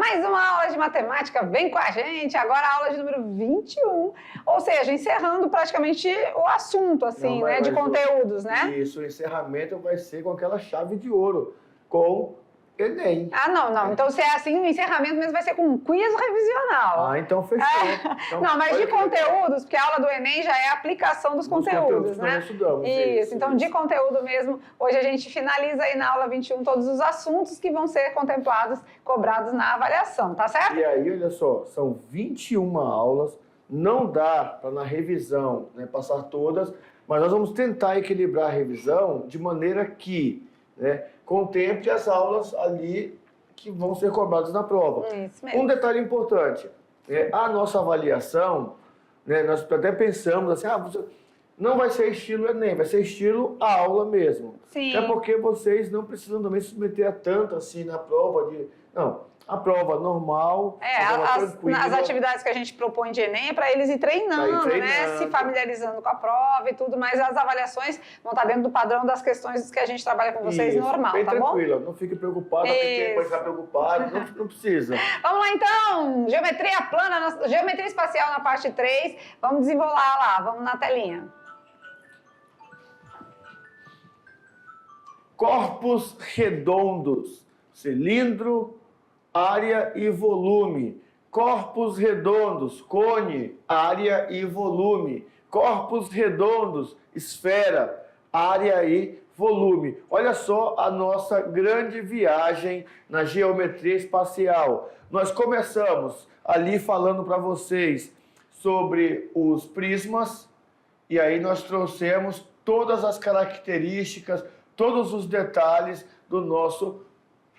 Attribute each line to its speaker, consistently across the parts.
Speaker 1: Mais uma aula de matemática, vem com a gente. Agora a aula de número 21, ou seja, encerrando praticamente o assunto, assim,
Speaker 2: Não,
Speaker 1: né, de conteúdos, né?
Speaker 2: Isso, o encerramento vai ser com aquela chave de ouro, com Enem.
Speaker 1: Ah, não. Então, se é assim, o encerramento mesmo vai ser com um quiz revisional.
Speaker 2: Ah, então fechou. Então,
Speaker 1: não, mas de
Speaker 2: olha que legal.
Speaker 1: conteúdos, porque a aula do Enem já é a aplicação dos conteúdos,
Speaker 2: que
Speaker 1: né?
Speaker 2: nós estudamos.
Speaker 1: Isso, então de conteúdo mesmo, hoje a gente finaliza aí na aula 21 todos os assuntos que vão ser contemplados, cobrados na avaliação, tá certo?
Speaker 2: E aí, olha só, são 21 aulas, não dá para na revisão, né, passar todas, mas nós vamos tentar equilibrar a revisão de maneira que, né, contemple as aulas ali que vão ser cobradas na prova.
Speaker 1: Isso mesmo.
Speaker 2: Um detalhe importante, a nossa avaliação, né, nós até pensamos assim, não vai ser estilo Enem, vai ser estilo aula mesmo.
Speaker 1: Sim.
Speaker 2: Até porque vocês não precisam também se submeter a tanto assim na prova de... Não, a prova normal,
Speaker 1: as atividades que a gente propõe de Enem é para eles ir treinando, né? Se familiarizando com a prova e tudo, mas as avaliações vão estar dentro do padrão das questões que a gente trabalha com vocês normal,
Speaker 2: bem
Speaker 1: tá
Speaker 2: tranquila,
Speaker 1: bom?
Speaker 2: Não fique preocupada, porque pode ficar preocupado, não precisa.
Speaker 1: Vamos lá então, geometria plana, geometria espacial na parte 3, vamos desenrolar lá, vamos na telinha.
Speaker 2: Corpos redondos, cilindro, área e volume. Corpos redondos, cone, área e volume. Corpos redondos, esfera, área e volume. Olha só a nossa grande viagem na geometria espacial. Nós começamos ali falando para vocês sobre os prismas, e aí nós trouxemos todas as características, todos os detalhes do nosso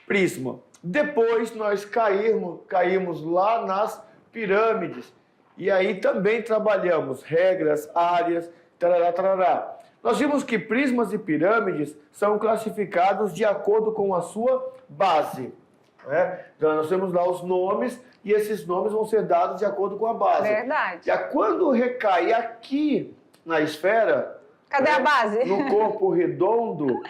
Speaker 2: prisma. Depois nós caímos lá nas pirâmides, e aí também trabalhamos regras, áreas, tarará, tarará. Nós vimos que prismas e pirâmides são classificados de acordo com a sua base. Né? Então nós temos lá os nomes, e esses nomes vão ser dados de acordo com a base.
Speaker 1: Verdade.
Speaker 2: E quando recai aqui na esfera...
Speaker 1: Cadê a base?
Speaker 2: No corpo redondo,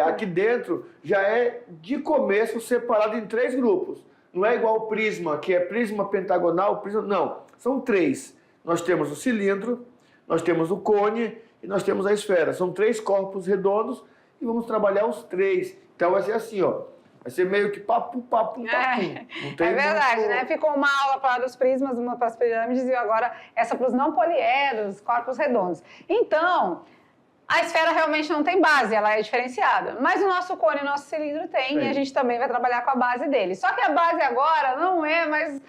Speaker 2: aqui dentro, já é de começo separado em 3 grupos. Não é igual o prisma, que é prisma pentagonal, prisma... Não, são 3. Nós temos o cilindro, nós temos o cone e nós temos a esfera. São 3 corpos redondos e vamos trabalhar os 3. Então vai ser assim, ó. Vai ser meio que papo. Não tem
Speaker 1: verdade, né? Ficou uma aula para os prismas, uma para as pirâmides e agora essa para os não poliedros, corpos redondos. Então, a esfera realmente não tem base, ela é diferenciada. Mas o nosso cone e o nosso cilindro tem, e a gente também vai trabalhar com a base dele. Só que a base agora não é mais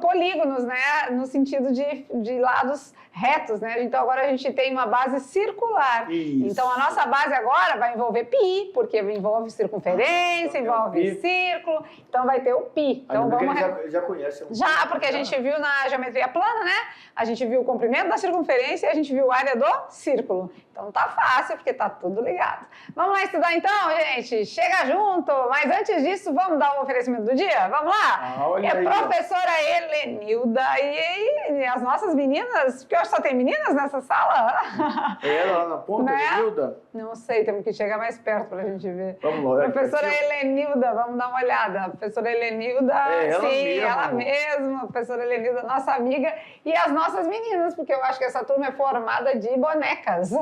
Speaker 1: polígonos, né? No sentido de lados retos, né? Então agora a gente tem uma base circular.
Speaker 2: Isso.
Speaker 1: Então a nossa base agora vai envolver pi, porque envolve circunferência, envolve círculo. Então vai ter o pi. Então vamos
Speaker 2: já conhece.
Speaker 1: Já, porque a gente viu na geometria plana, né? A gente viu o comprimento da circunferência e a gente viu a área do círculo. Então tá fácil, porque tá tudo ligado. Vamos lá estudar então, gente? Chega junto! Mas antes disso, vamos dar o oferecimento do dia? Vamos lá?
Speaker 2: Olha aí,
Speaker 1: professora Helenilda e as nossas meninas, porque hoje só tem meninas nessa sala.
Speaker 2: Ela lá na ponta,
Speaker 1: né?
Speaker 2: Helenilda?
Speaker 1: Não sei, temos que chegar mais perto pra gente ver.
Speaker 2: Vamos lá.
Speaker 1: Professora Helenilda, vamos dar uma olhada. Professora Helenilda, ela mesma. Professora Helenilda, nossa amiga. E as nossas meninas, porque eu acho que essa turma é formada de bonecas.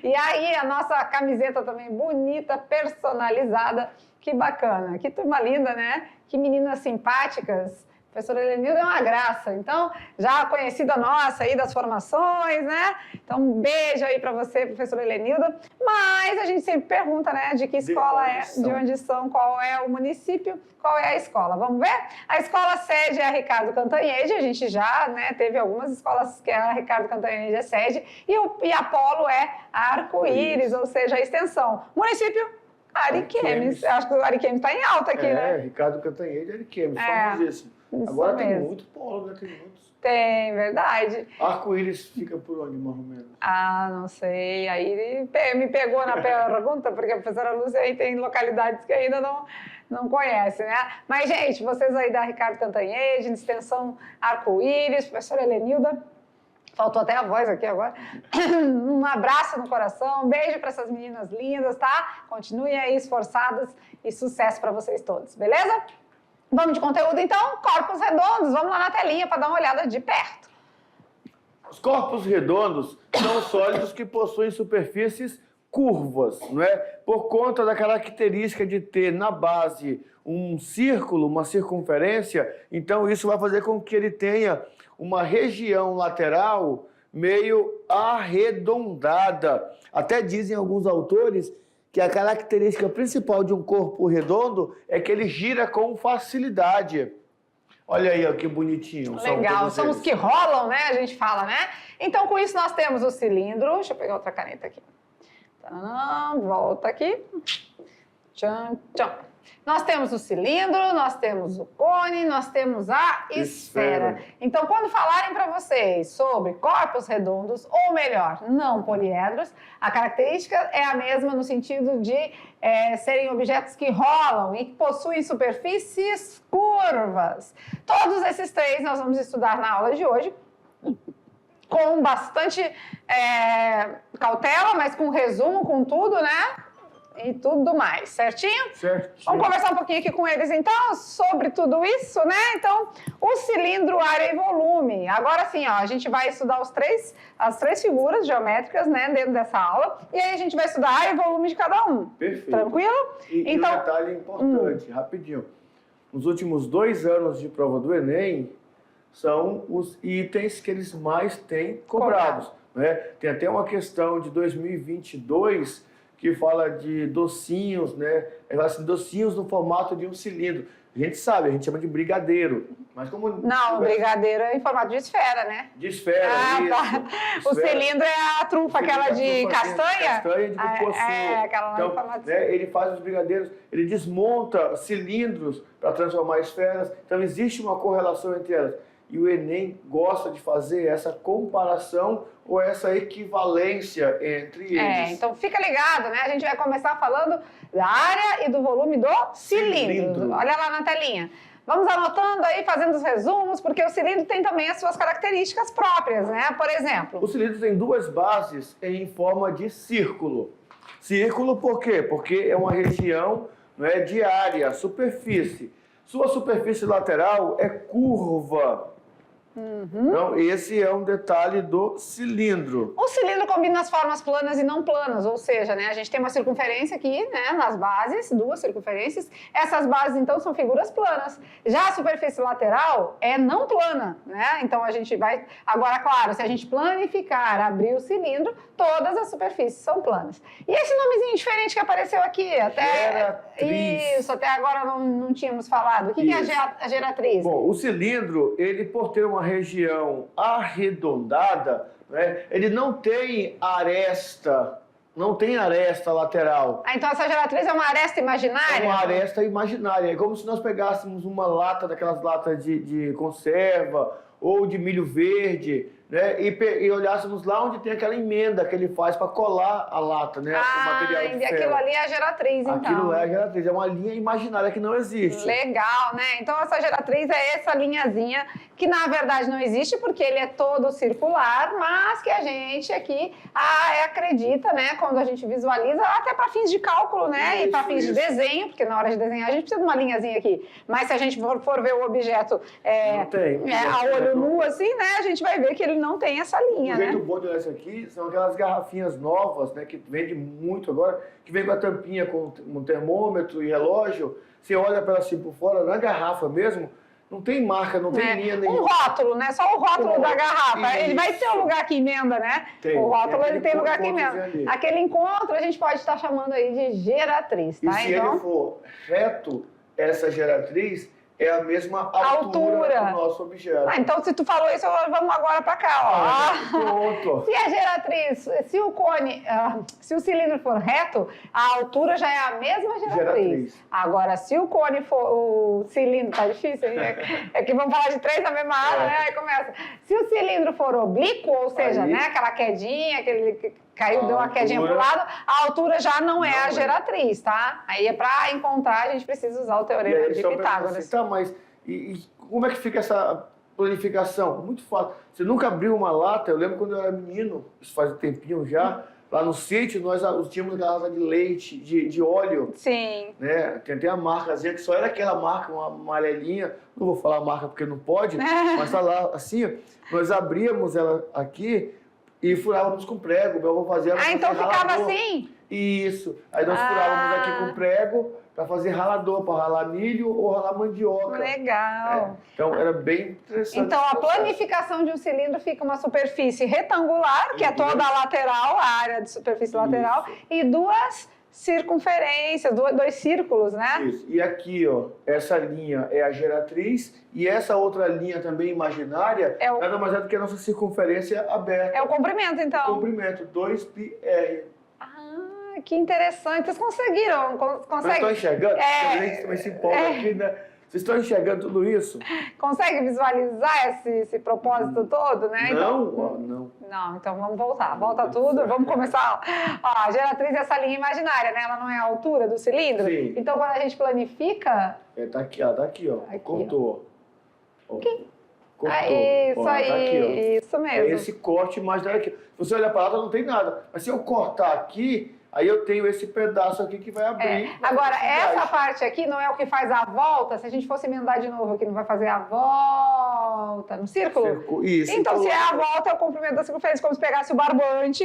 Speaker 1: E aí, a nossa camiseta também bonita, personalizada. Que bacana, que turma linda, né? Que meninas simpáticas. A professora Helenilda é uma graça. Então, já conhecida nossa aí das formações, né? Então, um beijo aí para você, professora Helenilda. Mas a gente sempre pergunta, né? De que escola de onde são, qual é o município, qual é a escola. Vamos ver? A escola sede é a Ricardo Cantanhede. A gente já, né, teve algumas escolas que a Ricardo Cantanhede é sede. E a Polo é a Arco-Íris, ou seja, a extensão. Município? Ariquemes. Acho que o Ariquemes está em alta aqui, né?
Speaker 2: Ricardo Cantanhede e Ariquemes, famosíssimo. Agora tem muito polo, né? Tem muitos.
Speaker 1: Tem, verdade.
Speaker 2: Arco-Íris fica por onde, mais ou menos?
Speaker 1: Ah, não sei. Aí me pegou na pergunta, porque a professora Lúcia aí tem localidades que ainda não conhece, né? Mas, gente, vocês aí da Ricardo Cantanhede, de extensão Arco-Íris, professora Helenilda, Faltou até a voz aqui agora. Um abraço no coração, um beijo para essas meninas lindas, tá? Continuem aí esforçadas e sucesso para vocês todos, beleza? Vamos de conteúdo então? Corpos redondos, vamos lá na telinha para dar uma olhada de perto.
Speaker 2: Os corpos redondos são sólidos que possuem superfícies curvas, não é? Por conta da característica de ter na base um círculo, uma circunferência, então isso vai fazer com que ele tenha uma região lateral meio arredondada. Até dizem alguns autores que a característica principal de um corpo redondo é que ele gira com facilidade. Olha aí, ó, que bonitinho.
Speaker 1: Legal, são os que rolam, né? A gente fala, né? Então, com isso, nós temos o cilindro. Deixa eu pegar outra caneta aqui. Volta aqui. Tchan, tchan. Nós temos o cilindro, nós temos o cone, nós temos a esfera. Então, quando falarem para vocês sobre corpos redondos, ou melhor, não poliedros, a característica é a mesma no sentido de serem objetos que rolam e que possuem superfícies curvas. Todos esses três nós vamos estudar na aula de hoje, com bastante cautela, mas com resumo, com tudo, né? E tudo mais, certinho?
Speaker 2: Certinho.
Speaker 1: Vamos conversar um pouquinho aqui com eles, então, sobre tudo isso, né? Então, o cilindro, área e volume. Agora sim, ó, a gente vai estudar as três figuras geométricas, né, dentro dessa aula. E aí a gente vai estudar área e volume de cada um.
Speaker 2: Perfeito.
Speaker 1: Tranquilo?
Speaker 2: E
Speaker 1: então,
Speaker 2: um detalhe importante, rapidinho. Nos últimos 2 anos de prova do Enem, são os itens que eles mais têm cobrados. Né? Tem até uma questão de 2022 que fala de docinhos, né? Assim, docinhos no formato de um cilindro. A gente sabe, a gente chama de brigadeiro. Mas como...
Speaker 1: Não, o brigadeiro é em formato de esfera, né?
Speaker 2: De esfera, isso.
Speaker 1: Tá. O cilindro é a trufa, aquela de castanha?
Speaker 2: Castanha de cupuaçu.
Speaker 1: Aquela lá
Speaker 2: então,
Speaker 1: em formato de
Speaker 2: né, ele faz os brigadeiros, ele desmonta cilindros para transformar esferas. Então, existe uma correlação entre elas. E o Enem gosta de fazer essa comparação ou essa equivalência entre eles.
Speaker 1: Então fica ligado, né? A gente vai começar falando da área e do volume do cilindro. Olha lá na telinha. Vamos anotando aí, fazendo os resumos, porque o cilindro tem também as suas características próprias, né? Por exemplo...
Speaker 2: O cilindro tem 2 bases em forma de círculo. Círculo por quê? Porque é uma região, não é, de área, superfície. Sua superfície lateral é curva. Então, esse é um detalhe do cilindro.
Speaker 1: O cilindro combina as formas planas e não planas, ou seja, né, a gente tem uma circunferência aqui, né, nas bases, 2 circunferências. Essas bases, então, são figuras planas. Já a superfície lateral é não plana, né? Então, a gente vai... Agora, claro, se a gente planificar, abrir o cilindro, todas as superfícies são planas. E esse nomezinho diferente que apareceu aqui,
Speaker 2: Geratriz.
Speaker 1: Isso, até agora não tínhamos falado. O que é a geratriz?
Speaker 2: Bom, o cilindro, ele por ter uma região arredondada, né, ele não tem aresta lateral.
Speaker 1: Então essa geratriz é uma aresta imaginária?
Speaker 2: É uma aresta imaginária. É como se nós pegássemos uma lata, daquelas latas de conserva ou de milho verde, né, e olhássemos lá onde tem aquela emenda que ele faz para colar a lata, né, o material de ferro.
Speaker 1: Aquilo ali é a geratriz, então.
Speaker 2: Aquilo é a geratriz, é uma linha imaginária que não existe.
Speaker 1: Legal, né? Então essa geratriz é essa linhazinha que na verdade não existe porque ele é todo circular, mas que a gente aqui acredita, né, quando a gente visualiza, até para fins de cálculo, né,
Speaker 2: isso,
Speaker 1: e para fins de desenho, porque na hora de desenhar a gente precisa de uma linhazinha aqui. Mas se a gente for ver o objeto a olho nu, assim, né, a gente vai ver que ele não tem essa linha, né?
Speaker 2: O jeito bom de olhar isso aqui são aquelas garrafinhas novas, né, que vende muito agora, que vem com a tampinha com um termômetro e relógio. Você olha para ela assim por fora, na garrafa mesmo, não tem marca, não tem linha nenhuma.
Speaker 1: Um rótulo, né? Só o rótulo da garrafa. Ele vai ter um lugar que emenda, né?
Speaker 2: Tem.
Speaker 1: O rótulo ele tem lugar que emenda. Aquele encontro a gente pode estar chamando aí de geratriz, tá?
Speaker 2: E se ele for reto, essa geratriz é a mesma altura do nosso objeto.
Speaker 1: Então, se tu falou isso, vamos agora para cá, ó.
Speaker 2: Pronto.
Speaker 1: Se a geratriz, se o cone, se o cilindro for reto, a altura já é a mesma geratriz. Agora, se o cone for, o cilindro, tá difícil, hein? É que vamos falar de 3 na mesma aula, né? Aí começa. Se o cilindro for oblíquo, ou seja, né, aquela quedinha, aquele caiu, deu uma quedinha pro lado, a altura já não é a geratriz, tá? Aí é para encontrar, a gente precisa usar o teorema de Pitágoras.
Speaker 2: Assim, tá, mas e como é que fica planificação, muito fácil. Você nunca abriu uma lata, eu lembro quando eu era menino, isso faz um tempinho já, lá no sítio nós tínhamos aquela lata de leite, de óleo.
Speaker 1: Sim.
Speaker 2: Né? Tem até a marcazinha, que só era aquela marca, uma amarelinha, não vou falar a marca porque não pode, mas tá lá assim, nós abríamos ela aqui e furávamos com prego. Meu avô fazia ela.
Speaker 1: Então ficava assim?
Speaker 2: Isso. Aí nós furávamos aqui com prego para fazer ralador, para ralar milho ou ralar mandioca.
Speaker 1: Legal.
Speaker 2: Então era bem interessante.
Speaker 1: Então a planificação de um cilindro fica uma superfície retangular, que é toda a lateral, a área de superfície lateral, e duas circunferências, dois círculos, né?
Speaker 2: Isso. E aqui, ó, essa linha é a geratriz e essa outra linha também imaginária nada mais é do que a nossa circunferência aberta.
Speaker 1: É o comprimento, então.
Speaker 2: O comprimento, 2πr.
Speaker 1: Que interessante. Vocês conseguiram?
Speaker 2: Vocês estão enxergando? A gente também se empolga aqui, né? Vocês estão enxergando tudo isso?
Speaker 1: Consegue visualizar esse propósito todo, né?
Speaker 2: Não,
Speaker 1: então vamos voltar. Volta tudo, vamos começar. Ó, a geratriz é essa linha imaginária, né? Ela não é a altura do cilindro?
Speaker 2: Sim.
Speaker 1: Então quando a gente planifica...
Speaker 2: Tá aqui, ó. Aqui, contou. Ó.
Speaker 1: Aqui.
Speaker 2: Contou.
Speaker 1: Isso aí,
Speaker 2: tá aqui, ó.
Speaker 1: Isso mesmo.
Speaker 2: É esse corte imaginário aqui. Se você olhar para lá, não tem nada. Mas se eu cortar aqui... Aí eu tenho esse pedaço aqui que vai abrir.
Speaker 1: Agora, essa parte aqui não é o que faz a volta? Se a gente fosse emendar de novo aqui, não vai fazer a volta no círculo?
Speaker 2: Isso.
Speaker 1: Então, se é a volta, é o comprimento da circunferência, como se pegasse o barbante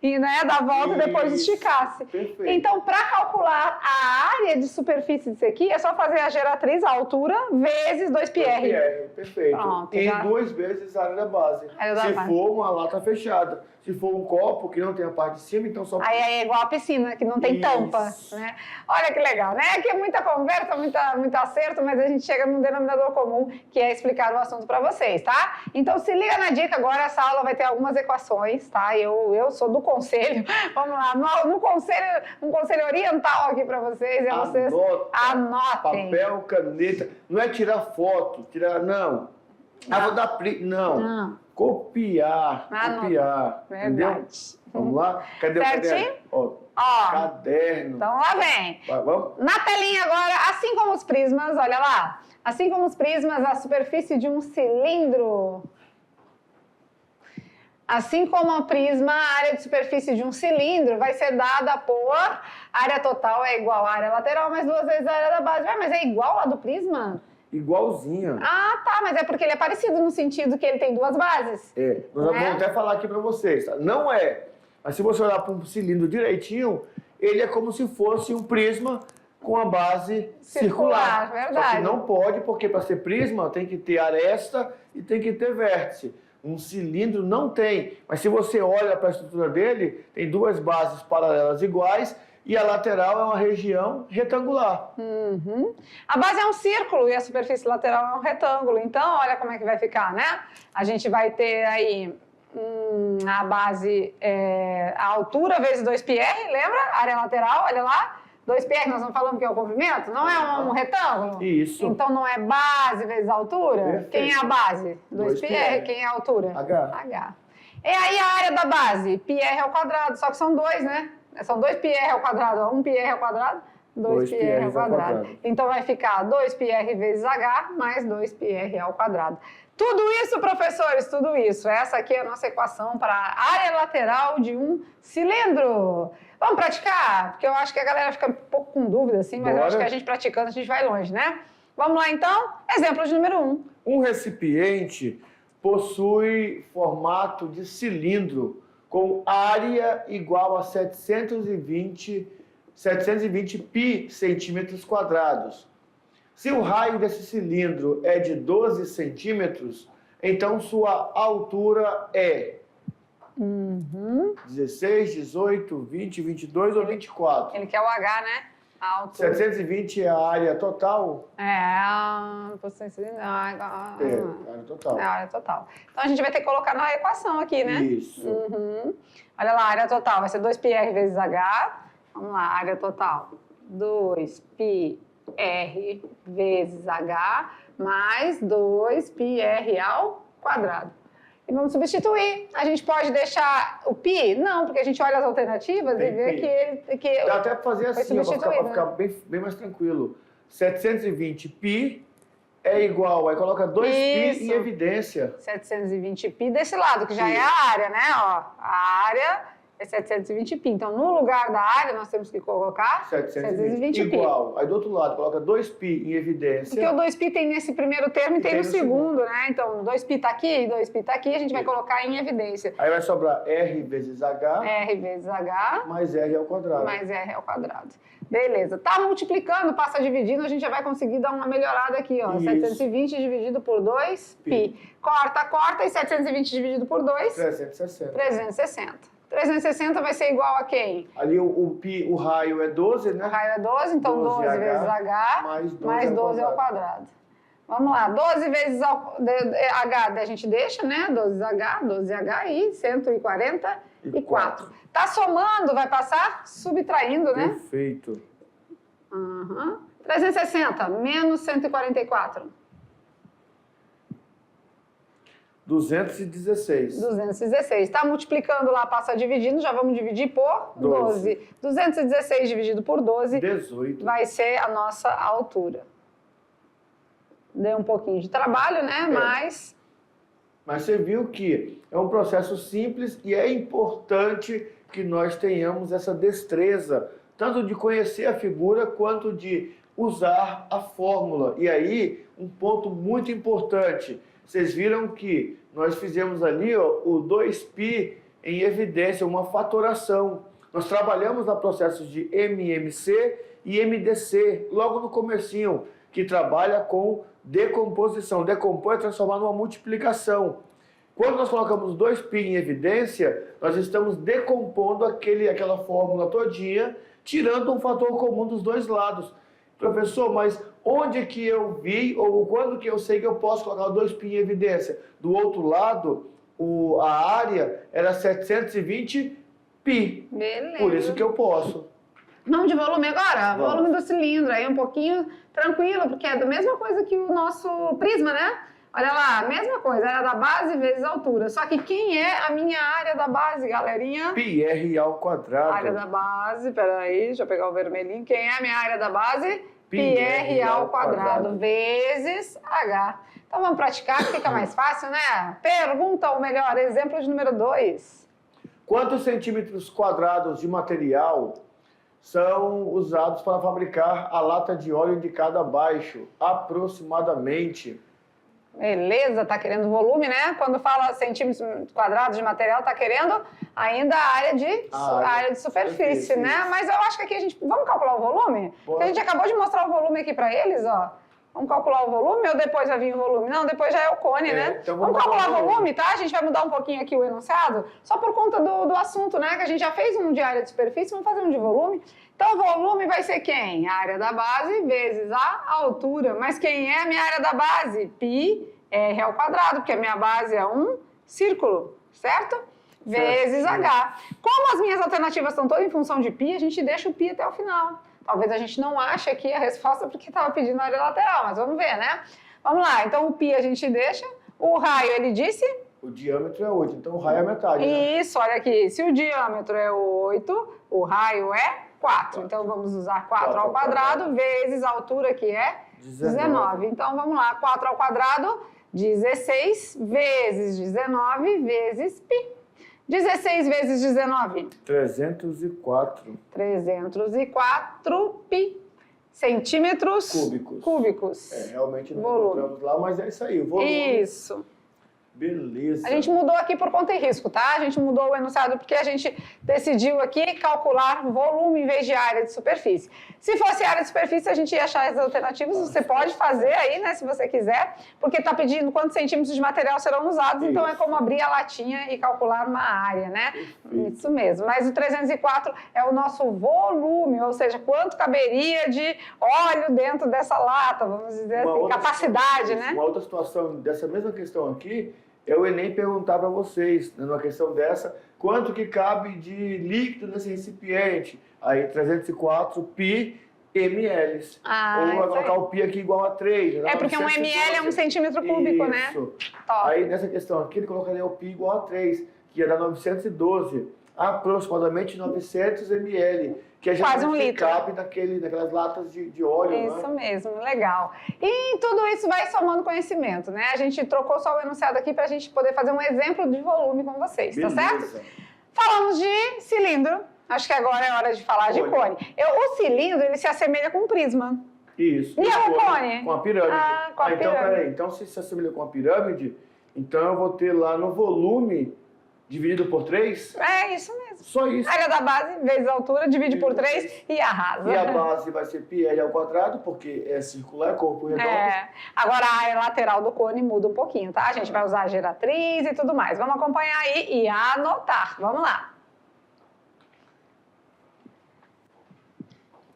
Speaker 1: e, né, da volta e depois esticasse.
Speaker 2: Perfeito.
Speaker 1: Então, para calcular a área de superfície disso aqui, é só fazer a geratriz, a altura, vezes 2πr.
Speaker 2: Perfeito.
Speaker 1: Pronto,
Speaker 2: e 2 vezes a área da base. Se for uma lata fechada. Se for um copo que não tem a parte de cima, então só...
Speaker 1: Aí é igual a piscina, que não tem tampa, né? Olha que legal, né? Aqui é muita conversa, muito acerto, mas a gente chega num denominador comum, que é explicar o assunto para vocês, tá? Então se liga na dica agora, essa aula vai ter algumas equações, tá? Eu sou do conselho, vamos lá, um conselho oriental aqui para vocês, e vocês anotem.
Speaker 2: Papel, caneta, não é tirar foto, não. Vou dar print, não. Copiar, entendeu? Vamos lá? Cadê
Speaker 1: certinho?
Speaker 2: o caderno? Ó, caderno.
Speaker 1: Então lá vem.
Speaker 2: Vamos?
Speaker 1: Na telinha agora, assim como os prismas, olha lá. Assim como os prismas, a superfície de um cilindro. Assim como o prisma, a área de superfície de um cilindro vai ser dada por área total é igual à área lateral, mais 2 vezes a área da base. Mas é igual a do prisma?
Speaker 2: Igualzinha.
Speaker 1: Tá, mas é porque ele é parecido no sentido que ele tem 2 bases.
Speaker 2: Nós vamos até falar aqui para vocês, tá? Não é, mas se você olhar para um cilindro direitinho, ele é como se fosse um prisma com a base circular.
Speaker 1: Verdade.
Speaker 2: Só que não pode, porque para ser prisma tem que ter aresta e tem que ter vértice. Um cilindro não tem, mas se você olha para a estrutura dele, tem 2 bases paralelas iguais, e a lateral é uma região retangular.
Speaker 1: A base é um círculo e a superfície lateral é um retângulo. Então, olha como é que vai ficar, né? A gente vai ter aí a base, a altura vezes 2πr, lembra? Área lateral, olha lá. 2πr, nós não falamos que é o comprimento? Não é um retângulo?
Speaker 2: Isso.
Speaker 1: Então, não é base vezes altura?
Speaker 2: Perfeito.
Speaker 1: Quem é a base? 2πr. Quem é a altura?
Speaker 2: H.
Speaker 1: E aí, a área da base? πr ao quadrado, só que são 2, né? São 2πr ao quadrado, 1πr ao quadrado, 2πr ao quadrado. Então vai ficar 2πr vezes h mais 2πr ao quadrado. Tudo isso, professores, tudo isso. Essa aqui é a nossa equação para a área lateral de um cilindro. Vamos praticar? Porque eu acho que a galera fica um pouco com dúvida, assim, mas eu acho que a gente praticando, a gente vai longe, né? Vamos lá, então? Exemplo de número 1.
Speaker 2: Um recipiente possui formato de cilindro com área igual a 720 pi centímetros quadrados. Se o raio desse cilindro é de 12 centímetros, então sua altura é 16, 18, 20, 22 ou 24.
Speaker 1: Ele quer o H, né? A altura.
Speaker 2: 720 é a área total?
Speaker 1: A
Speaker 2: área total.
Speaker 1: É a área total. Então a gente vai ter que colocar na equação aqui, né?
Speaker 2: Isso.
Speaker 1: Olha lá, a área total vai ser 2πr vezes h. Vamos lá, área total. 2πr vezes h mais 2πr ao quadrado. E vamos substituir. A gente pode deixar o π? Não, porque a gente olha as alternativas e vê que
Speaker 2: dá até para fazer assim, para ficar
Speaker 1: né?
Speaker 2: bem mais tranquilo. 720 π é igual, aí coloca 2π em evidência.
Speaker 1: 720π desse lado, que já é a área, né? Ó, a área é 720π. Então, no lugar da área, nós temos que colocar 720π.
Speaker 2: Igual. Aí do outro lado, coloca 2π em evidência.
Speaker 1: Porque o 2π tem nesse primeiro termo e tem no segundo, né? Então, 2π está aqui, 2π está aqui, a gente vai colocar em evidência.
Speaker 2: Aí vai sobrar R vezes H.
Speaker 1: R vezes H.
Speaker 2: Mais R ao quadrado.
Speaker 1: Mais R ao quadrado. Beleza. Tá multiplicando, passa dividindo, a gente já vai conseguir dar uma melhorada aqui, ó. Isso. 720 dividido por 2π. Corta, e 720 dividido por 2?
Speaker 2: 360.
Speaker 1: 360. 360 vai ser igual a quem?
Speaker 2: Ali o raio é 12, né?
Speaker 1: O raio é 12, então 12 vezes H mais 12 ao quadrado. Vamos lá, 12 vezes H a gente deixa, né? 12H e 144. Tá somando, vai passar subtraindo, né?
Speaker 2: Perfeito.
Speaker 1: 360 menos 144.
Speaker 2: 216.
Speaker 1: 216. Está multiplicando lá, passa dividindo, já vamos dividir por 12. 216 dividido por 12
Speaker 2: 18.
Speaker 1: Vai ser a nossa altura. Deu um pouquinho de trabalho, né? Mas
Speaker 2: você viu que é um processo simples e é importante que nós tenhamos essa destreza, tanto de conhecer a figura quanto de usar a fórmula. E aí, um ponto muito importante. Vocês viram que nós fizemos ali o 2π em evidência, uma fatoração. Nós trabalhamos no processo de MMC e MDC, logo no comecinho, que trabalha com decomposição. Decompor é transformar numa multiplicação. Quando nós colocamos 2π em evidência, nós estamos decompondo aquela fórmula todinha, tirando um fator comum dos dois lados. Professor, mas onde que eu vi, ou quando que eu sei que eu posso colocar o 2π em evidência? Do outro lado, a área era 720π.
Speaker 1: beleza.
Speaker 2: Por isso que eu posso.
Speaker 1: Vamos de volume agora?
Speaker 2: Vamos.
Speaker 1: Volume do cilindro, aí um pouquinho tranquilo, porque é a mesma coisa que o nosso prisma, né? Olha lá, mesma coisa, área da base vezes altura. Só que quem é a minha área da base, galerinha?
Speaker 2: πr ao quadrado.
Speaker 1: Área da base, peraí, deixa eu pegar o vermelhinho. Quem é a minha área da base? πr ao quadrado vezes h. Então vamos praticar, que fica mais fácil, né? Pergunta, ou melhor, exemplo de número 2.
Speaker 2: Quantos centímetros quadrados de material são usados para fabricar a lata de óleo indicada abaixo? Aproximadamente.
Speaker 1: Beleza, tá querendo volume, né? Quando fala centímetros quadrados de material, tá querendo ainda a área de superfície, né? Mas eu acho que aqui a gente... Vamos calcular o volume? Porque a gente acabou de mostrar o volume aqui para eles, ó. Vamos calcular o volume ou depois vai vir o volume? Não, depois já é o cone, né?
Speaker 2: Então
Speaker 1: vamos calcular o volume, tá? A gente vai mudar um pouquinho aqui o enunciado, só por conta do assunto, né? Que a gente já fez um de área de superfície, vamos fazer um de volume. Então, o volume vai ser quem? A área da base vezes a altura. Mas quem é a minha área da base? πr ao quadrado, porque a minha base é um círculo, certo? Vezes h. Como as minhas alternativas estão todas em função de π, a gente deixa o π até o final. Talvez a gente não ache aqui a resposta porque estava pedindo a área lateral, mas vamos ver, né? Vamos lá, então o π a gente deixa. O raio, ele disse?
Speaker 2: O diâmetro é 8, então o raio é metade, né?
Speaker 1: Isso, olha aqui. Se o diâmetro é 8, o raio é 4. Então vamos usar 4 ao quadrado vezes a altura, que é 19. Então vamos lá, 4 ao quadrado, 16 vezes 19 vezes π. 16 vezes 19?
Speaker 2: 304.
Speaker 1: 304 π. Centímetros cúbicos.
Speaker 2: Realmente não
Speaker 1: volume.
Speaker 2: encontramos lá, mas é isso aí. O volume.
Speaker 1: Isso.
Speaker 2: Beleza.
Speaker 1: A gente mudou aqui por conta e risco, tá? A gente mudou o enunciado porque a gente decidiu aqui calcular volume em vez de área de superfície. Se fosse área de superfície, a gente ia achar as alternativas. Você pode fazer aí, né, se você quiser, porque está pedindo quantos centímetros de material serão usados, então é como abrir a latinha e calcular uma área, né? Isso mesmo. Mas o 304 é o nosso volume, ou seja, quanto caberia de óleo dentro dessa lata, vamos dizer assim, capacidade, né?
Speaker 2: Uma outra situação dessa mesma questão aqui é o Enem perguntar para vocês, né, numa questão dessa, quanto que cabe de líquido nesse recipiente? Aí 304 π ml. Ou vai colocar o π aqui igual a 3.
Speaker 1: É porque 1 ml é 1 centímetro cúbico, né?
Speaker 2: Isso. Aí nessa questão aqui ele colocaria o π igual a 3, que ia dar 912. aproximadamente 900 ml, que é
Speaker 1: quase 1 litro.
Speaker 2: cabe naquelas latas de óleo.
Speaker 1: Isso mesmo, legal. E tudo isso vai somando conhecimento, né? A gente trocou só o enunciado aqui para a gente poder fazer um exemplo de volume com vocês,
Speaker 2: Beleza.
Speaker 1: Tá certo? Falamos de cilindro, acho que agora é hora de falar de cone. O cilindro, ele se assemelha com um prisma.
Speaker 2: Isso.
Speaker 1: E o cone?
Speaker 2: Com a pirâmide.
Speaker 1: Com a pirâmide.
Speaker 2: Então, peraí. Então, se assemelha com a pirâmide, então eu vou ter lá no volume dividido por 3?
Speaker 1: É isso mesmo.
Speaker 2: Só isso.
Speaker 1: Área da base vezes a altura, divide por 3 e arrasa.
Speaker 2: E a base vai ser πr ao quadrado, porque é circular, corpo redondo.
Speaker 1: Agora a área lateral do cone muda um pouquinho, tá? A gente vai usar a geratriz e tudo mais. Vamos acompanhar aí e anotar. Vamos lá.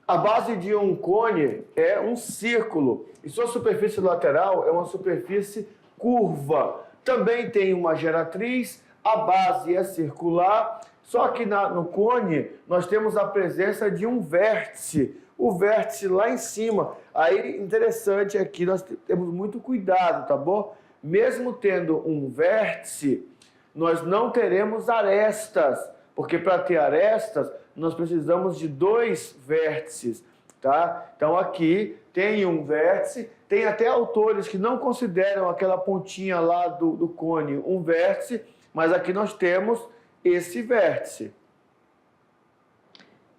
Speaker 2: A base de um cone é um círculo e sua superfície lateral é uma superfície curva. Também tem uma geratriz, a base é circular, só que no cone nós temos a presença de um vértice, o vértice lá em cima. Aí, interessante aqui, nós temos muito cuidado, tá bom? Mesmo tendo um vértice, nós não teremos arestas, porque para ter arestas, nós precisamos de 2 vértices, tá? Então aqui tem um vértice, tem até autores que não consideram aquela pontinha lá do cone um vértice, mas aqui nós temos esse vértice.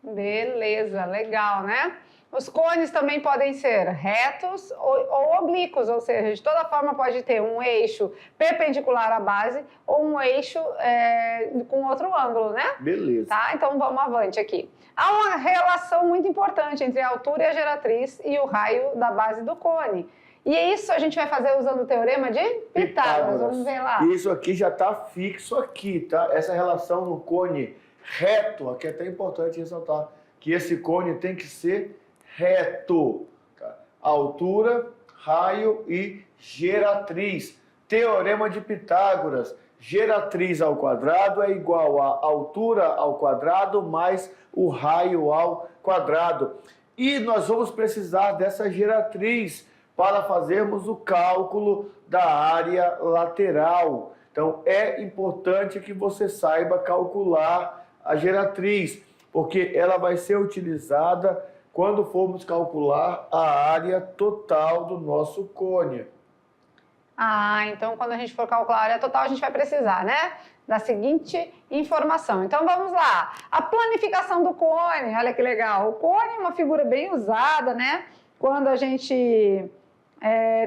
Speaker 1: Beleza, legal, né? Os cones também podem ser retos ou oblíquos, ou seja, de toda forma pode ter um eixo perpendicular à base ou um eixo com outro ângulo, né?
Speaker 2: Beleza.
Speaker 1: Tá? Então vamos avante aqui. Há uma relação muito importante entre a altura e a geratriz e o raio da base do cone. E isso a gente vai fazer usando o teorema de Pitágoras. Vamos ver lá.
Speaker 2: Isso aqui já está fixo aqui, tá? Essa relação no cone reto, aqui é até importante ressaltar que esse cone tem que ser reto. Tá? Altura, raio e geratriz. Teorema de Pitágoras. Geratriz ao quadrado é igual a altura ao quadrado mais o raio ao quadrado. E nós vamos precisar dessa geratriz para fazermos o cálculo da área lateral. Então, é importante que você saiba calcular a geratriz, porque ela vai ser utilizada quando formos calcular a área total do nosso cone.
Speaker 1: Então quando a gente for calcular a área total, a gente vai precisar, né? Da seguinte informação. Então vamos lá. A planificação do cone, olha que legal. O cone é uma figura bem usada, né? Quando a gente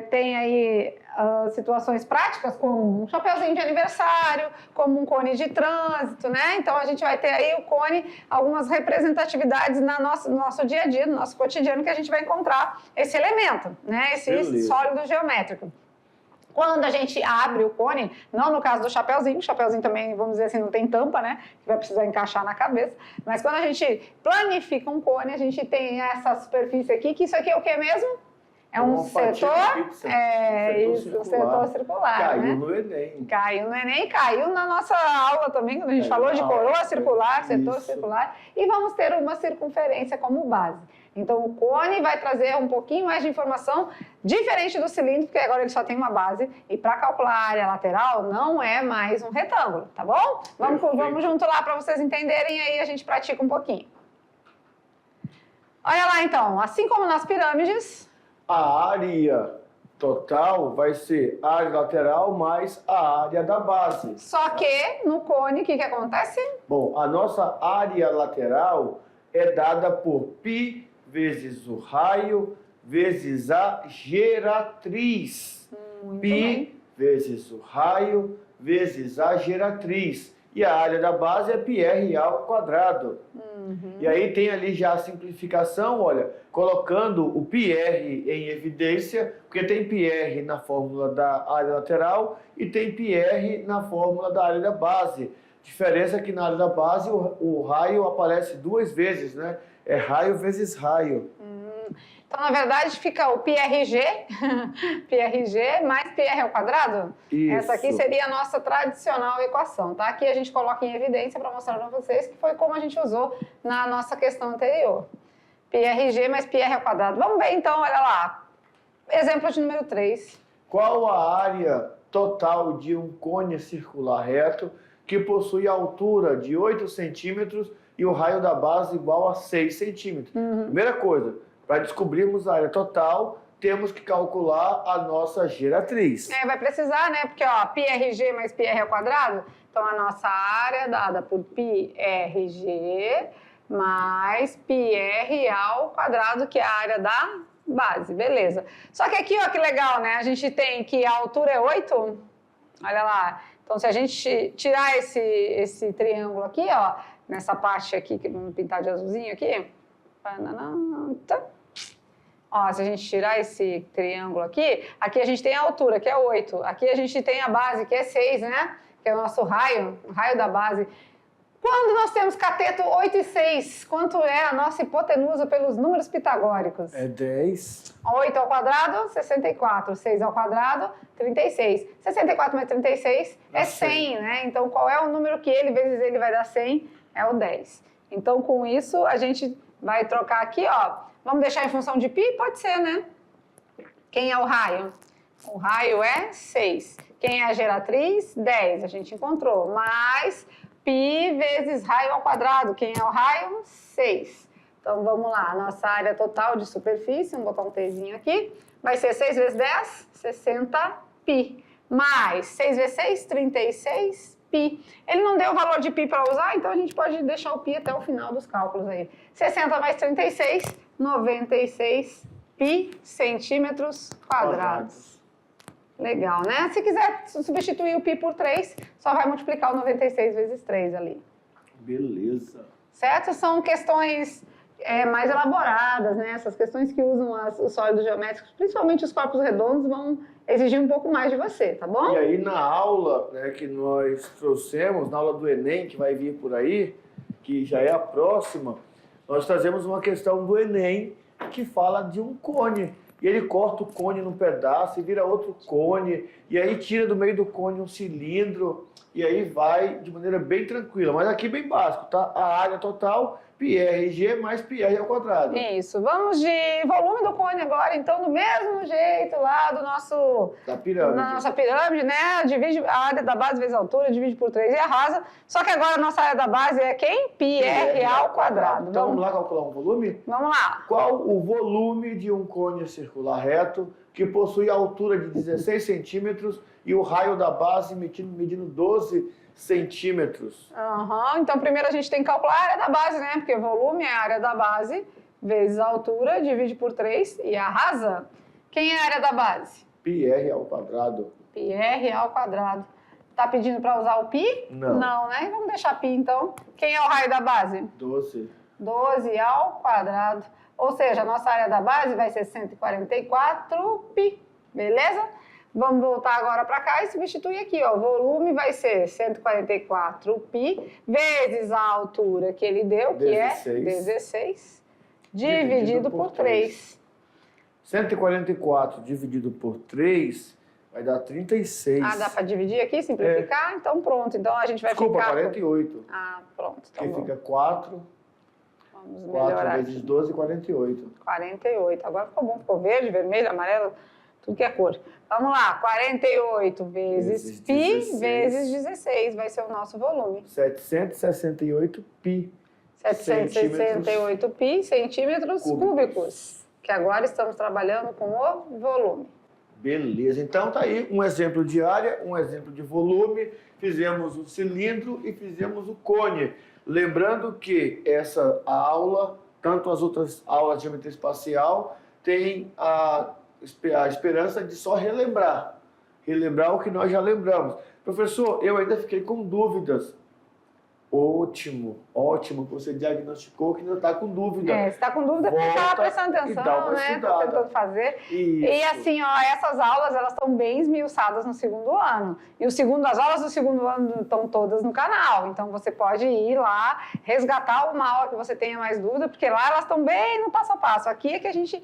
Speaker 1: tem aí situações práticas, como um chapeuzinho de aniversário, como um cone de trânsito, né? Então a gente vai ter aí o cone, algumas representatividades no nosso dia a dia, no nosso cotidiano, que a gente vai encontrar esse elemento, né? Esse sólido geométrico. Quando a gente abre o cone, não no caso do chapeuzinho, o chapeuzinho também, vamos dizer assim, não tem tampa, né? Que vai precisar encaixar na cabeça. Mas quando a gente planifica um cone, a gente tem essa superfície aqui, que isso aqui é o que mesmo? É um setor, um setor circular.
Speaker 2: Caiu no Enem.
Speaker 1: Caiu no Enem e caiu na nossa aula também, quando a gente falou de coroa circular, setor circular. E vamos ter uma circunferência como base. Então, o cone vai trazer um pouquinho mais de informação diferente do cilindro, porque agora ele só tem uma base. E para calcular a área lateral, não é mais um retângulo, tá bom? Vamos junto lá para vocês entenderem, aí a gente pratica um pouquinho. Olha lá, então. Assim como nas pirâmides...
Speaker 2: A área total vai ser a área lateral mais a área da base.
Speaker 1: Só que no cone, o que acontece?
Speaker 2: Bom, a nossa área lateral é dada por π vezes o raio vezes a geratriz. Π vezes o raio vezes a geratriz. E a área da base é πr ao quadrado. E aí tem ali já a simplificação, olha, colocando o πr em evidência, porque tem πr na fórmula da área lateral e tem πr na fórmula da área da base. Diferença é que na área da base o raio aparece 2 vezes, né? É raio vezes raio.
Speaker 1: Então, na verdade, fica o πRG, πRG mais πr ao quadrado?
Speaker 2: Isso.
Speaker 1: Essa aqui seria a nossa tradicional equação, tá? Aqui a gente coloca em evidência para mostrar para vocês que foi como a gente usou na nossa questão anterior. πRG mais πr ao quadrado. Vamos ver, então, olha lá. Exemplo de número 3.
Speaker 2: Qual a área total de um cone circular reto que possui a altura de 8 centímetros e o raio da base igual a 6 centímetros. Primeira coisa, para descobrirmos a área total, temos que calcular a nossa geratriz.
Speaker 1: Vai precisar, né? Porque, ó, πRG mais πr ao quadrado, então a nossa área é dada por πRG mais πr ao quadrado, que é a área da base, beleza. Só que aqui, ó, que legal, né? A gente tem que a altura é 8, olha lá. Então, se a gente tirar esse triângulo aqui, ó, nessa parte aqui, que vamos pintar de azulzinho aqui, ó, se a gente tirar esse triângulo aqui a gente tem a altura, que é 8. Aqui a gente tem a base, que é 6, né? Que é o nosso raio, o raio da base. Quando nós temos cateto 8 e 6, quanto é a nossa hipotenusa pelos números pitagóricos?
Speaker 2: É 10.
Speaker 1: 8 ao quadrado, 64. 6 ao quadrado, 36. 64 mais 36 é 100, né? Então, qual é o número que ele vezes ele vai dar 100? É o 10. Então, com isso, a gente vai trocar aqui, ó. Vamos deixar em função de π? Pode ser, né? Quem é o raio? O raio é 6. Quem é a geratriz? 10. A gente encontrou. Mais π vezes raio ao quadrado. Quem é o raio? 6. Então, vamos lá. Nossa área total de superfície, vamos botar um Tzinho aqui, vai ser 6 vezes 10, 60π. Mais 6 vezes 6, 36π. Ele não deu o valor de π para usar, então a gente pode deixar o π até o final dos cálculos aí. 60 mais 36, 96π centímetros quadrados. Legal, né? Se quiser substituir o π por 3, só vai multiplicar o 96 vezes 3 ali.
Speaker 2: Beleza.
Speaker 1: Certo? São questões mais elaboradas, né? Essas questões que usam os sólidos geométricos, principalmente os corpos redondos, vão exigir um pouco mais de você, tá bom?
Speaker 2: E aí na aula, né, que nós trouxemos, na aula do Enem, que vai vir por aí, que já é a próxima, nós trazemos uma questão do Enem que fala de um cone. E ele corta o cone num pedaço e vira outro cone, e aí tira do meio do cone um cilindro, e aí vai de maneira bem tranquila. Mas aqui bem básico, tá? A área total, πRG mais πr ao quadrado.
Speaker 1: Isso. Vamos de volume do cone agora, então, do mesmo jeito lá do nosso...
Speaker 2: Da pirâmide.
Speaker 1: Na nossa pirâmide, né? Divide a área da base vezes a altura, divide por 3 e arrasa. Só que agora a nossa área da base é quem? πr ao quadrado.
Speaker 2: Então vamos lá calcular um volume?
Speaker 1: Vamos lá.
Speaker 2: Qual o volume de um cone circular reto que possui a altura de 16 centímetros e o raio da base medindo 12 centímetros?
Speaker 1: Então, primeiro a gente tem que calcular a área da base, né? Porque volume é a área da base vezes a altura, divide por 3 e arrasa. Quem é a área da base?
Speaker 2: πr ao quadrado.
Speaker 1: πr ao quadrado. Tá pedindo para usar o π?
Speaker 2: Não.
Speaker 1: Não, né? Vamos deixar π, então. Quem é o raio da base?
Speaker 2: 12.
Speaker 1: 12 ao quadrado. Ou seja, a nossa área da base vai ser 144π, beleza? Vamos voltar agora para cá e substituir aqui, ó. O volume vai ser 144π vezes a altura que ele deu, que
Speaker 2: 16.
Speaker 1: é 16, dividido por 3.
Speaker 2: 144 dividido por 3 vai dar 36.
Speaker 1: Ah, dá para dividir aqui, simplificar? Então pronto, então a gente vai
Speaker 2: Desculpa,
Speaker 1: ficar...
Speaker 2: 48.
Speaker 1: Ah, pronto. Então
Speaker 2: Aqui fica 4.
Speaker 1: Vamos
Speaker 2: 4
Speaker 1: melhorar
Speaker 2: vezes
Speaker 1: aqui.
Speaker 2: 12, 48.
Speaker 1: 48. Agora ficou bom, ficou verde, vermelho, amarelo, tudo que é cor. Vamos lá, 48 vezes π
Speaker 2: 16.
Speaker 1: vezes 16 vai ser o nosso volume.
Speaker 2: 768 π.
Speaker 1: 768 π centímetros cúbicos. Que agora estamos trabalhando com o volume.
Speaker 2: Beleza, então tá aí um exemplo de área, um exemplo de volume, fizemos o cilindro e fizemos o cone. Lembrando que essa aula, tanto as outras aulas de geometria espacial, tem a esperança de só relembrar o que nós já lembramos. Professor, eu ainda fiquei com dúvidas. Ótimo que você diagnosticou que ainda está com dúvida.
Speaker 1: Se está com dúvida, porque estava prestando atenção, né? Estou tentando fazer.
Speaker 2: Isso.
Speaker 1: E assim, ó, essas aulas, elas estão bem esmiuçadas no segundo ano. E as aulas do segundo ano estão todas no canal. Então, você pode ir lá, resgatar uma aula que você tenha mais dúvida, porque lá elas estão bem no passo a passo. Aqui é que a gente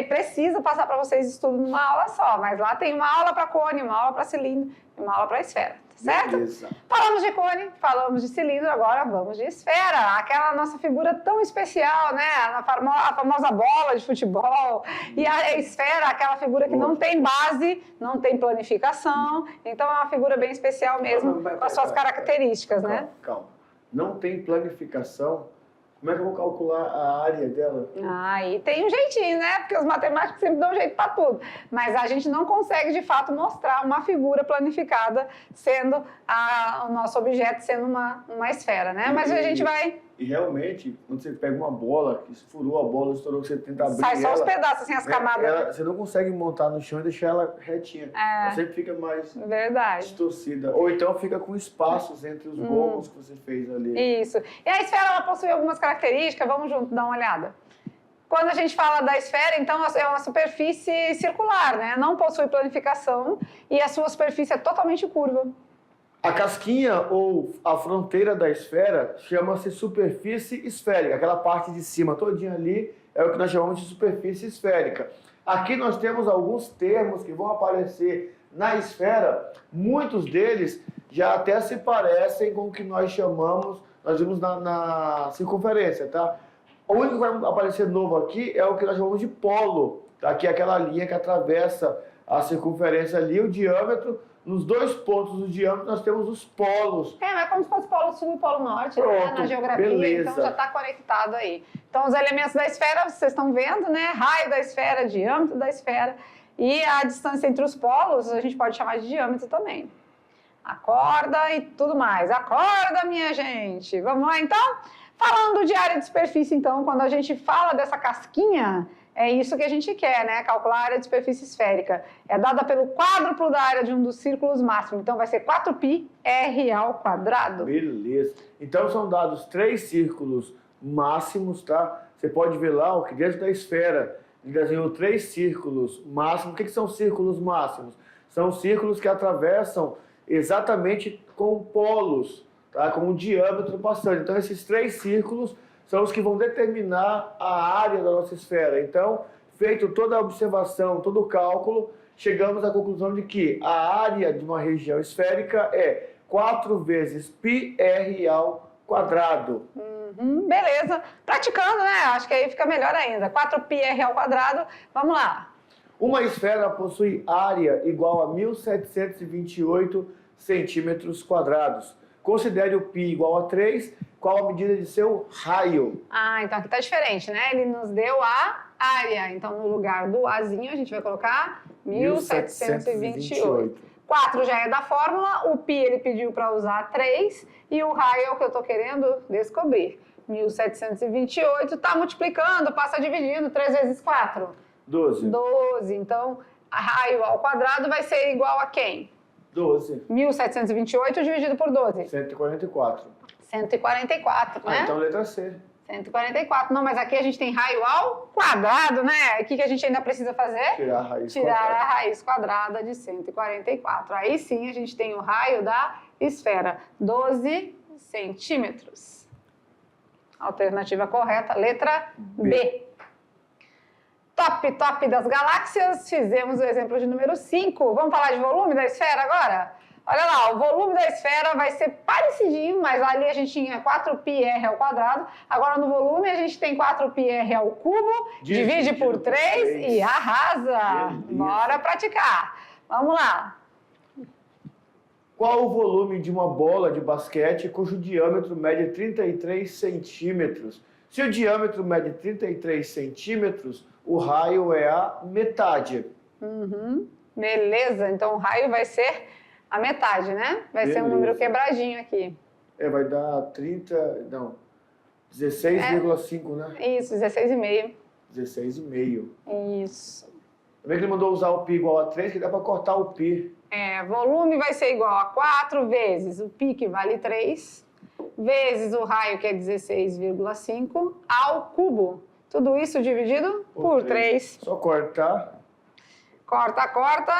Speaker 1: precisa passar para vocês estudo numa aula só. Mas lá tem uma aula para cone, uma aula para cilindro e uma aula para esfera. certo?
Speaker 2: Beleza.
Speaker 1: Falamos de cone, falamos de cilindro, agora vamos de esfera. Aquela nossa figura tão especial, né? A famosa bola de futebol. E a esfera, aquela figura que não tem base, não tem planificação. Então é uma figura bem especial mesmo, com as suas características, né?
Speaker 2: Calma. Não tem planificação. Como é que eu vou calcular a área dela?
Speaker 1: Aí tem um jeitinho, né? Porque os matemáticos sempre dão um jeito para tudo. Mas a gente não consegue, de fato, mostrar uma figura planificada sendo o nosso objeto sendo uma esfera, né? Mas a gente vai...
Speaker 2: E realmente, quando você pega uma bola, que furou a bola, estourou, que você tenta abrir
Speaker 1: sai só
Speaker 2: ela,
Speaker 1: os pedaços, assim, as camadas.
Speaker 2: você não consegue montar no chão e deixar ela retinha. Ela sempre fica mais distorcida. Ou então fica com espaços entre os gomos que você fez ali.
Speaker 1: Isso. E a esfera, ela possui algumas características. Vamos junto dar uma olhada. Quando a gente fala da esfera, então, é uma superfície circular, né? Não possui planificação e a sua superfície é totalmente curva.
Speaker 2: A casquinha ou a fronteira da esfera chama-se superfície esférica. Aquela parte de cima todinha ali é o que nós chamamos de superfície esférica. Aqui nós temos alguns termos que vão aparecer na esfera. Muitos deles já até se parecem com o que nós chamamos, nós vimos na circunferência, tá? O único que vai aparecer novo aqui é o que nós chamamos de polo. Tá? Aqui é aquela linha que atravessa a circunferência ali, o diâmetro. Nos dois pontos do diâmetro nós temos os polos.
Speaker 1: Mas é como se fosse o polo sul e o polo norte,
Speaker 2: pronto,
Speaker 1: né? Na geografia,
Speaker 2: beleza.
Speaker 1: Então já está conectado aí. Então os elementos da esfera, vocês estão vendo, né? Raio da esfera, diâmetro da esfera. E a distância entre os polos, a gente pode chamar de diâmetro também. Acorda e tudo mais. Acorda, minha gente! Vamos lá, então? Falando de área de superfície, então, quando a gente fala dessa casquinha... É isso que a gente quer, né? Calcular a área de superfície esférica. É dada pelo quádruplo da área de um dos círculos máximos. Então, vai ser 4πr ao quadrado.
Speaker 2: Beleza. Então, são dados 3 círculos máximos, tá? Você pode ver lá que dentro da esfera ele desenhou 3 círculos máximos. O que são círculos máximos? São círculos que atravessam exatamente com polos, tá? Com o diâmetro passando. Então, esses 3 círculos... são os que vão determinar a área da nossa esfera. Então, feito toda a observação, todo o cálculo, chegamos à conclusão de que a área de uma região esférica é 4 vezes πr ao quadrado.
Speaker 1: Beleza. Praticando, né? Acho que aí fica melhor ainda. 4πr ao quadrado. Vamos lá.
Speaker 2: Uma esfera possui área igual a 1.728 centímetros quadrados. Considere o π igual a 3, qual a medida de seu raio?
Speaker 1: Então aqui está diferente, né? Ele nos deu a área. Então, no lugar do Azinho, a gente vai colocar 1.728. 4 já é da fórmula, o π ele pediu para usar 3, e o raio é o que eu estou querendo descobrir. 1.728 está multiplicando, passa dividindo, 3 vezes 4?
Speaker 2: 12.
Speaker 1: 12. Então, raio ao quadrado vai ser igual a quem?
Speaker 2: 12.
Speaker 1: 1.728 dividido por 12.
Speaker 2: 144.
Speaker 1: 144, né?
Speaker 2: Então letra C.
Speaker 1: 144. Não, mas aqui a gente tem raio ao quadrado, né? O que a gente ainda precisa fazer?
Speaker 2: Tirar a raiz
Speaker 1: Tirar
Speaker 2: quadrada.
Speaker 1: a raiz quadrada de 144. Aí sim a gente tem o raio da esfera. 12 centímetros. Alternativa correta, letra B. Top das galáxias, fizemos o exemplo de número 5. Vamos falar de volume da esfera agora? Olha lá, o volume da esfera vai ser parecidinho, mas ali a gente tinha 4πr ao quadrado. Agora no volume a gente tem 4πr ao cubo, divide por 3 e arrasa. Bora praticar. Vamos lá.
Speaker 2: Qual o volume de uma bola de basquete cujo diâmetro mede 33 centímetros? Se o diâmetro mede 33 centímetros, o raio é a metade.
Speaker 1: Beleza, então o raio vai ser a metade, né? Vai ser um número quebradinho aqui.
Speaker 2: Vai dar 16,5, né?
Speaker 1: Isso, 16,5.
Speaker 2: 16,5.
Speaker 1: Isso.
Speaker 2: Também que ele mandou usar o π igual a 3, que dá para cortar o π.
Speaker 1: Volume vai ser igual a 4 vezes o π, que vale 3, vezes o raio, que é 16,5, ao cubo. Tudo isso dividido por 3.
Speaker 2: Só cortar.
Speaker 1: Corta.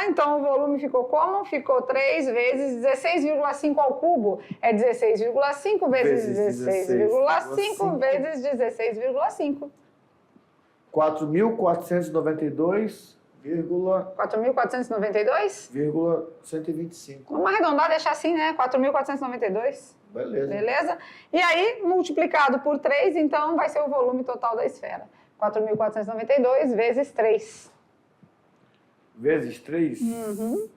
Speaker 1: Então, o volume ficou como? Ficou 3 vezes 16,5 ao cubo. É 16,5 vezes 16,5 vezes 16,5.
Speaker 2: 4.492,5. 4.492,125.
Speaker 1: Vamos arredondar, deixar assim, né? 4.492.
Speaker 2: Beleza.
Speaker 1: Beleza? E aí, multiplicado por 3, então, vai ser o volume total da esfera. 4.492 vezes 3.
Speaker 2: Vezes 3?
Speaker 1: Uhum.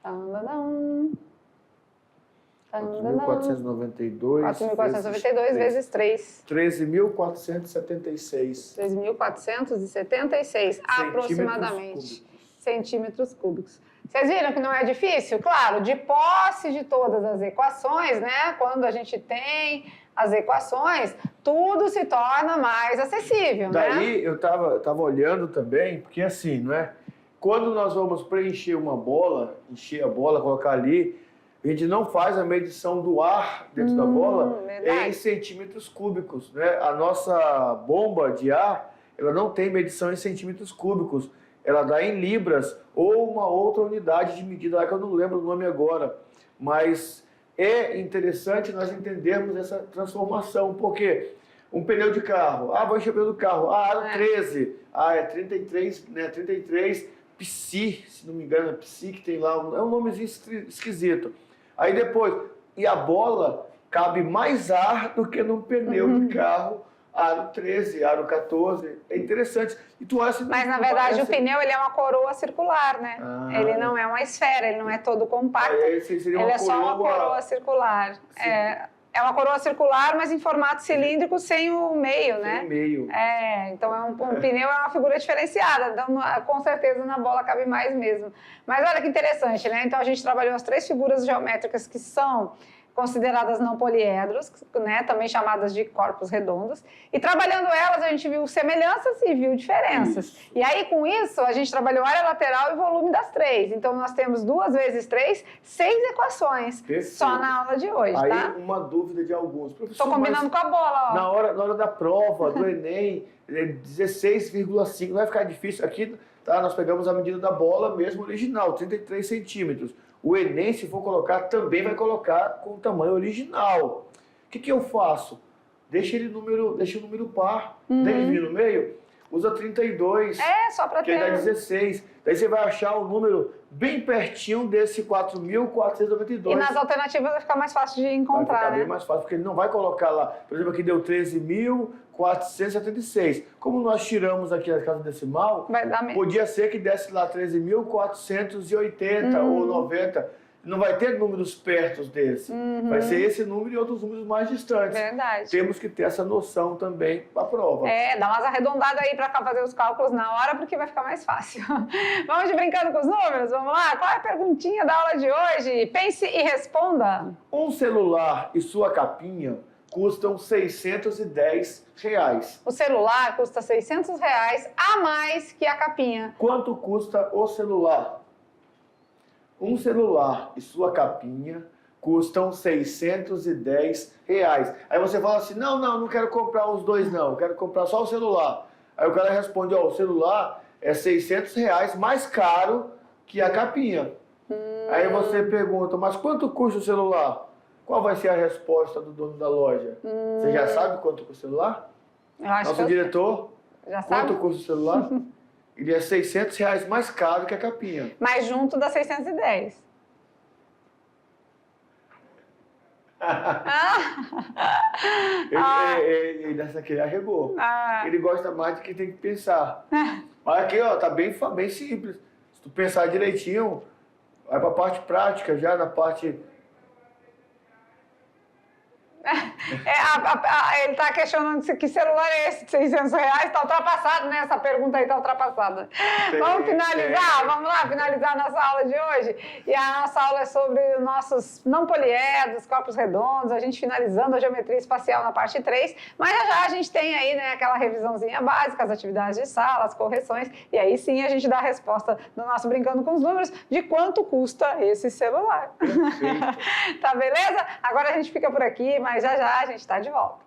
Speaker 1: 4.492 vezes 3.
Speaker 2: 13.476.
Speaker 1: 13.476, aproximadamente. Centímetros cúbicos. Vocês viram que não é difícil? Claro, de posse de todas as equações, né? Quando a gente tem as equações, tudo se torna mais acessível,
Speaker 2: Daí eu tava olhando também, porque assim, não é? Quando nós vamos preencher uma bola, encher a bola, colocar ali, a gente não faz a medição do ar dentro da bola em centímetros cúbicos, né? A nossa bomba de ar, ela não tem medição em centímetros cúbicos, ela dá em libras ou uma outra unidade de medida lá que eu não lembro o nome agora, mas é interessante nós entendermos essa transformação, porque um pneu de carro, vou encher o pneu do carro, aro 13, é 33, né? 33 psi, se não me engano, é psi que tem lá, é um nomezinho esquisito. Aí depois, e a bola cabe mais ar do que num pneu de carro, aro 13, aro 14, é interessante. E tu acha,
Speaker 1: mas na verdade o pneu ele é uma coroa circular, né? Ele não é uma esfera, ele não é todo compacto, ele é só uma coroa circular. É uma coroa circular, mas em formato cilíndrico sem o meio, né?
Speaker 2: Sem o meio.
Speaker 1: Então um pneu é uma figura diferenciada, então com certeza na bola cabe mais mesmo. Mas olha que interessante, né? Então a gente trabalhou as 3 figuras geométricas que são consideradas não poliedros, né, também chamadas de corpos redondos, e trabalhando elas a gente viu semelhanças e viu diferenças. Isso. E aí com isso a gente trabalhou área lateral e volume das 3. Então nós temos 2 vezes 3, 6 equações. Perfeito. Só na aula de hoje,
Speaker 2: aí,
Speaker 1: tá?
Speaker 2: Uma dúvida de alguns.
Speaker 1: Estou combinando com a bola, ó.
Speaker 2: Na hora da prova do Enem, 16,5, não vai ficar difícil aqui, tá? Nós pegamos a medida da bola mesmo original, 33 centímetros. O Enem, se for colocar, também vai colocar com o tamanho original. O que eu faço? Deixa o número par. Tem que vir no meio? Usa 32.
Speaker 1: Só para ter.
Speaker 2: Que dá 16. Daí você vai achar o número bem pertinho desse 4.492.
Speaker 1: E nas alternativas vai ficar mais fácil de encontrar,
Speaker 2: vai ficar bem mais fácil, porque ele não vai colocar lá. Por exemplo, aqui deu 13.476. Como nós tiramos aqui a casa decimal, podia ser que desse lá 13.480 ou 90. Não vai ter números perto desse. Vai ser esse número e outros números mais distantes.
Speaker 1: Verdade.
Speaker 2: Temos que ter essa noção também para a prova.
Speaker 1: Dá umas arredondadas aí para fazer os cálculos na hora, porque vai ficar mais fácil. Vamos de brincando com os números? Vamos lá? Qual é a perguntinha da aula de hoje? Pense e responda.
Speaker 2: Um celular e sua capinha custam R$610.
Speaker 1: O celular custa R$600 a mais que a capinha.
Speaker 2: Quanto custa o celular? Um celular e sua capinha custam R$610. Aí você fala assim, não quero comprar os dois não, quero comprar só o celular. Aí o cara responde, o celular é R$600 mais caro que a capinha. Aí você pergunta, mas quanto custa o celular? Qual vai ser a resposta do dono da loja? Você já sabe quanto custa o celular?
Speaker 1: Eu acho
Speaker 2: Nosso diretor,
Speaker 1: já sabe?
Speaker 2: Quanto custa o celular? Ele é R$600 mais caro que a capinha.
Speaker 1: Mas junto dá 610.
Speaker 2: Ele dessa aqui arregou. Ele gosta mais do que tem que pensar. Mas aqui, tá bem simples. Se tu pensar direitinho, vai para a parte prática, já na parte...
Speaker 1: Ele está questionando que celular é esse de R$600, está ultrapassado, né? Essa pergunta aí está ultrapassada. Vamos finalizar? Vamos lá, finalizar a nossa aula de hoje? E a nossa aula é sobre os nossos não poliedros, corpos redondos, a gente finalizando a geometria espacial na parte 3, mas já a gente tem aí, né, aquela revisãozinha básica, as atividades de sala, as correções, e aí sim a gente dá a resposta do nosso Brincando com os Números de quanto custa esse celular. Tá beleza? Agora a gente fica por aqui, mas já a gente está de volta.